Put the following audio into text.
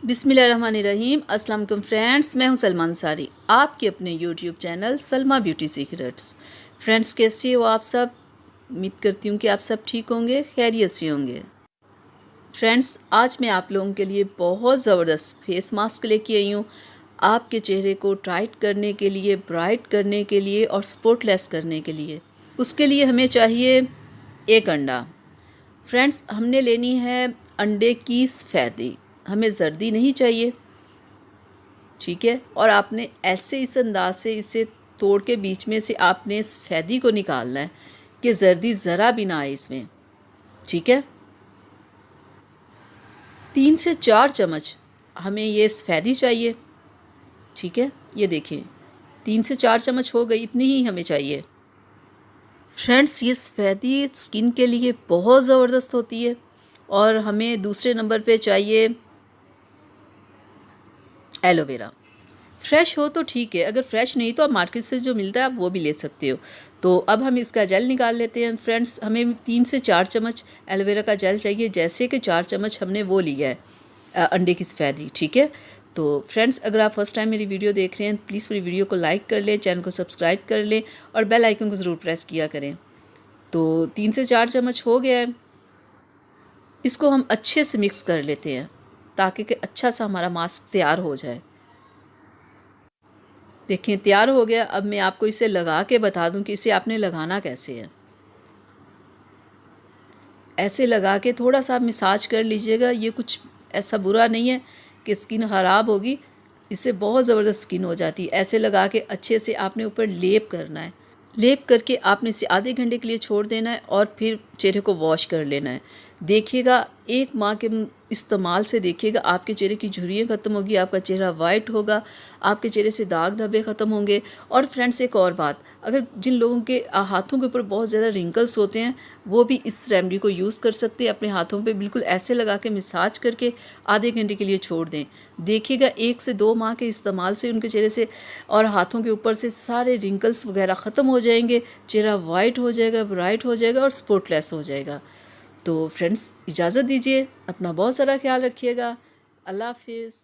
बिस्मिल्लाहिर्रहमानिर्रहीम। अस्सलाम वालेकुम फ्रेंड्स, मैं हूं सलमा अंसारी, आपके अपने YouTube channel Salma beauty secrets. Friends, कैसे हो आप सब? उम्मीद करती हूं कि आप सब ठीक होंगे, खैरियत से होंगे। फ्रेंड्स, आज मैं आप लोगों के लिए बहुत ज़बरदस्त फेस मास्क लेके आई हूँ। आपके चेहरे को टाइट करने के लिए, ब्राइट करने के लिए और स्पॉटलेस करने के लिए। उसके लिए हमें चाहिए एक अंडा। फ्रेंड्स, हमने लेनी है अंडे की सफ़ेदी, हमें जर्दी नहीं चाहिए, ठीक है। और आपने ऐसे इस अंदाज से इसे तोड़ के बीच में से आपने सफ़ेदी को निकालना है कि जर्दी ज़रा भी ना आए इसमें, ठीक है। 3 से 4 चम्मच हमें ये सफ़ेदी चाहिए, ठीक है। ये देखिए 3 से 4 चम्मच हो गई, इतनी ही हमें चाहिए। फ्रेंड्स, ये सफ़ेदी स्किन के लिए बहुत ज़बरदस्त होती है। और हमें दूसरे नंबर पे चाहिए एलोवेरा। फ्रेश हो तो ठीक है, अगर फ्रेश नहीं तो आप मार्केट से जो मिलता है आप वो भी ले सकते हो। तो अब हम इसका जेल निकाल लेते हैं। फ्रेंड्स, हमें 3 से 4 चम्मच एलोवेरा का जेल चाहिए, जैसे कि 4 चम्मच हमने वो लिया है अंडे की सफ़ेदी, ठीक है। तो फ्रेंड्स, अगर आप फर्स्ट टाइम मेरी वीडियो देख रहे हैं प्लीज़ मेरी वीडियो को लाइक कर लें, चैनल को सब्सक्राइब कर लें और बेल आइकन को ज़रूर प्रेस किया करें। तो 3 से 4 चम्मच हो गया है, इसको हम अच्छे से मिक्स कर लेते हैं ताकि कि अच्छा सा हमारा मास्क तैयार हो जाए। देखें तैयार हो गया। अब मैं आपको इसे लगा के बता दूं कि इसे आपने लगाना कैसे है। ऐसे लगा के थोड़ा सा आप मसाज कर लीजिएगा। ये कुछ ऐसा बुरा नहीं है कि स्किन ख़राब होगी, इससे बहुत ज़बरदस्त स्किन हो जाती है। ऐसे लगा के अच्छे से आपने ऊपर लेप करना है। लेप करके आपने इसे आधे घंटे के लिए छोड़ देना है और फिर चेहरे को वॉश कर लेना है। देखिएगा 1 माह के इस्तेमाल से देखिएगा आपके चेहरे की झुर्रियाँ ख़त्म होगी, आपका चेहरा वाइट होगा, आपके चेहरे से दाग धब्बे ख़त्म होंगे। और फ्रेंड्स, एक और बात, अगर जिन लोगों के हाथों के ऊपर बहुत ज़्यादा रिंकल्स होते हैं वो भी इस रेमेडी को यूज़ कर सकते हैं। अपने हाथों पे बिल्कुल ऐसे लगा के मसाज करके आधे घंटे के लिए छोड़ दें। देखिएगा 1 से 2 माह के इस्तेमाल से उनके चेहरे से और हाथों के ऊपर से सारे रिंकल्स वगैरह ख़त्म हो जाएंगे, चेहरा वाइट हो जाएगा, ब्राइट हो जाएगा और स्पॉटलेस हो जाएगा। तो फ्रेंड्स, इजाज़त दीजिए, अपना बहुत सारा ख्याल रखिएगा। अल्लाह हाफिज़।